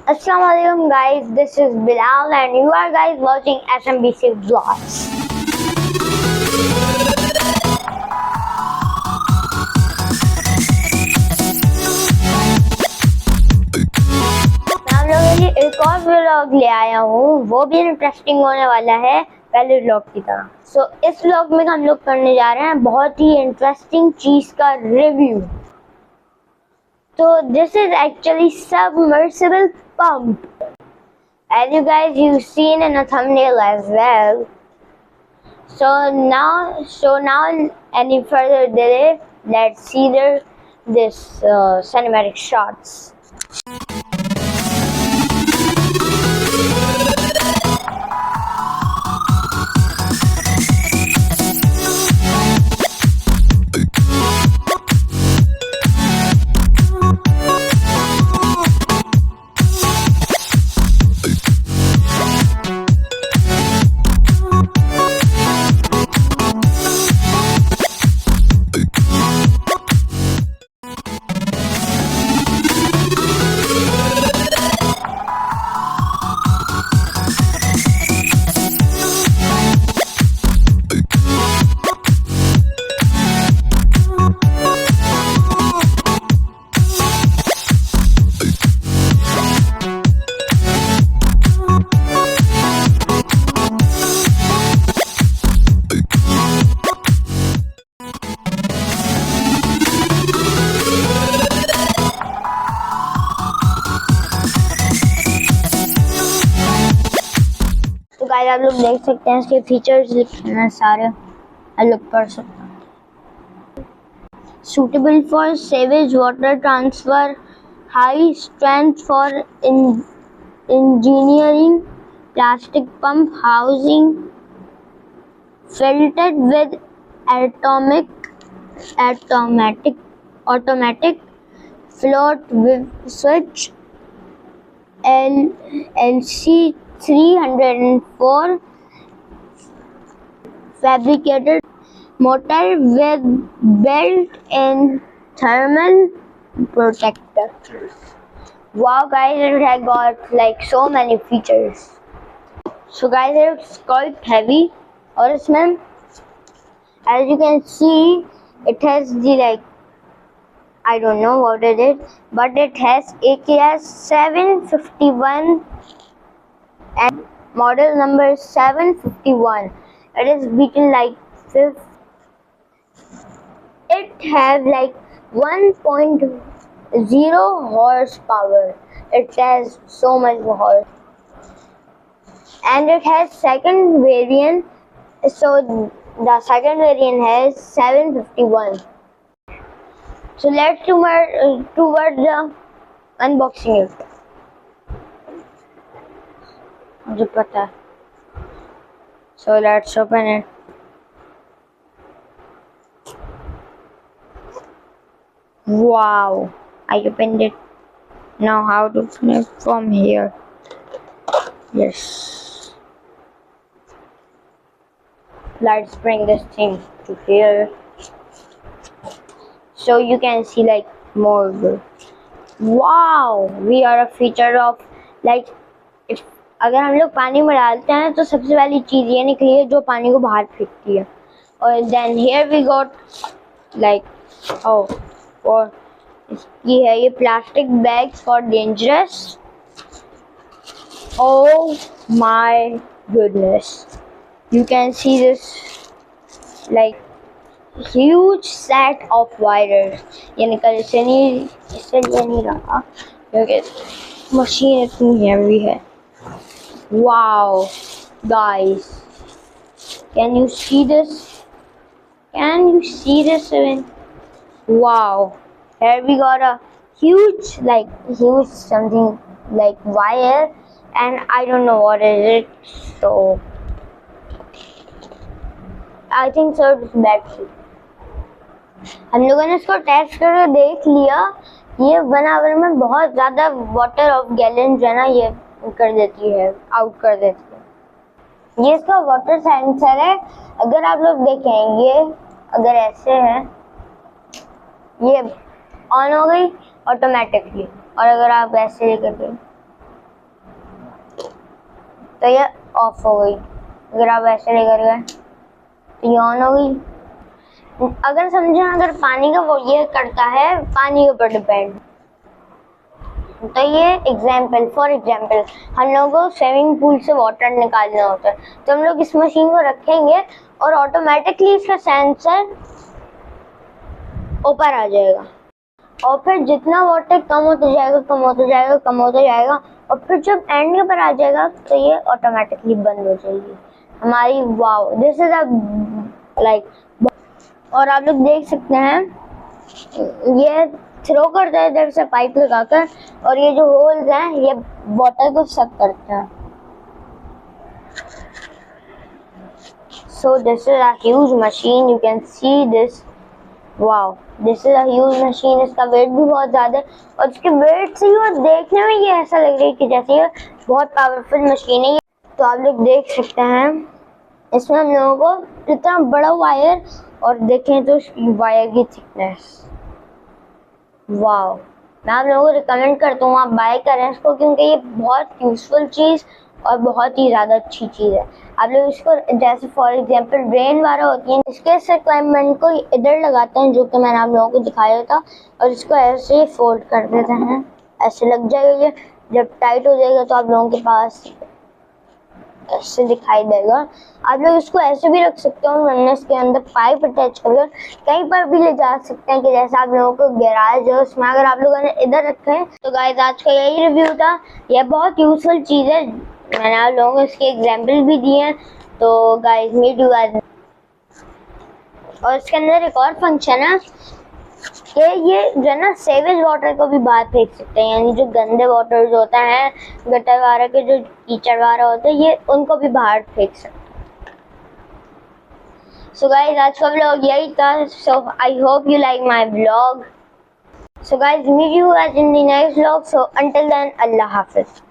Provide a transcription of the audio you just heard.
Assalamualaikum guys, this is Bilal and you are guys watching SMBC Vlogs. मैं आप लोगों के लिए एक और व्लॉग ले आया हूँ, वो भी इंटरेस्टिंग होने वाला है पहले व्लॉग की तरह। सो इस व्लॉग में हम लोग करने जा रहे हैं बहुत ही इंटरेस्टिंग चीज का review. So this is actually submersible pump. As you guys you've seen in a thumbnail as well. So now any further delay, let's see this cinematic shots. तो गाइस आप लोग देख सकते हैं इसके फीचर्स लिखे हैं सारे, आप लोग पढ़ सकते हैं। Suitable for sewage water transfer, high strength for engineering, plastic pump housing, fitted with automatic float switch, LC 304 fabricated motor with built-in thermal protector. Wow guys, it has got like so many features. So guys, it's quite heavy, और इसमें as you can see it has the I don't know what it is, but it has AKS 751 and model number 751. It is beaten like fifth. It has like 1.0 horsepower. It has so much horse, and it has second variant. So the second variant has 751. So let's towards the unboxing it. मुझे पता है. So let's open it. Wow, I opened it. Now how to open it from here? Yes. Let's bring this thing to here. So you can see like more. Wow, we are a feature of like if अगर हम लोग पानी में डालते हैं तो सबसे पहली चीज़ ये निकली है जो पानी को बाहर फेंकती है। और then here we got like और इसकी है ये plastic bag for dangerous. Oh my goodness, you can see this like huge set of wires। ये निकल इससे नहीं रहा क्योंकि मशीन इतनी हेवी है। Wow guys, can you see this? Can you see this even? Wow, here we got a huge something like wire, and I don't know what is it, so I think so it's battery। हम लोगों ने इसको test करके देख लिया, ये 1 our में बहुत ज़्यादा वाटर ऑफ गैलन जो है ना ये कर देती है, आउट कर देती है। ये इसका वाटर सेंसर है। अगर आप लोग देखें ये अगर ऐसे है ये ऑन हो गई ऑटोमेटिकली, और अगर आप ऐसे लेकर के तो ये ऑफ हो गई। अगर आप ऐसे लेकर गए तो ये ऑन हो गई। अगर समझे अगर पानी का वो ये करता है पानी के ऊपर डिपेंड। तो ये फॉर एग्जाम्पल हम लोगों को स्विमिंग पूल से वाटर निकालना होता है, तो हम लोग इस मशीन को रखेंगे और ऑटोमेटिकली इसका सेंसर ऊपर आ जाएगा और फिर जितना वाटर कम होता जाएगा और फिर जब एंड पर आ जाएगा तो ये ऑटोमेटिकली बंद हो जाएगी हमारी। Wow, this is like. और आप लोग देख सकते हैं ये थ्रो करता है इधर से पाइप लगाकर और ये जो होल्स हैं ये वाटर को सक करते हैं। So this is a huge machine, you can see this. Wow, this is a huge machine. इसका वेट भी बहुत ज्यादा है और इसके वेट से ही देखने में ये ऐसा लग रहा है कि जैसे ये बहुत पावरफुल मशीन है। तो आप लोग देख सकते हैं इसमें हम लोगों को इतना बड़ा वायर और देखें तो वायर की थिकनेस। वाओ, मैं आप लोगों को रिकमेंड करता हूँ आप बाय करें इसको, क्योंकि ये बहुत यूजफुल चीज़ और बहुत ही ज़्यादा अच्छी चीज़ है। आप लोग इसको जैसे फॉर एग्जांपल रेन वाला होती है इसके से क्लाइमेट को इधर लगाते हैं जो कि मैंने आप लोगों को दिखाया था और इसको ऐसे ही फोल्ड कर देते हैं, ऐसे लग जाएगा। ये जब टाइट हो जाएगा तो आप लोगों के पास ऐसे दिखाई देगा। आप लोग इसको ऐसे भी रख सकते हो वरना इसके अंदर पाइप अटैच कर कहीं पर भी ले जा सकते हैं कि जैसे आप लोगों को गैराज है उसमें अगर आप लोगों ने इधर रखे हैं। तो गाइस आज का यही रिव्यू था, यह बहुत यूजफुल चीज़ है, मैंने आप लोगों को इसके एग्जाम्पल भी दिए हैं। तो गाइस मीट यू गाइस। और इसके अंदर एक और फंक्शन है कि ये जो है ना सेवेज वाटर को भी बाहर फेंक सकते हैं, यानी जो गंदे वाटर जो होता है गटर वगैरह के जो कीचड़ वगैरह होते हैं ये उनको भी बाहर फेंक सकते हैं। सो गाइस आज का व्लॉग यही था। So I hope you like my vlog. So guys meet you guys in the next vlog. So until then अल्लाह हाफिज।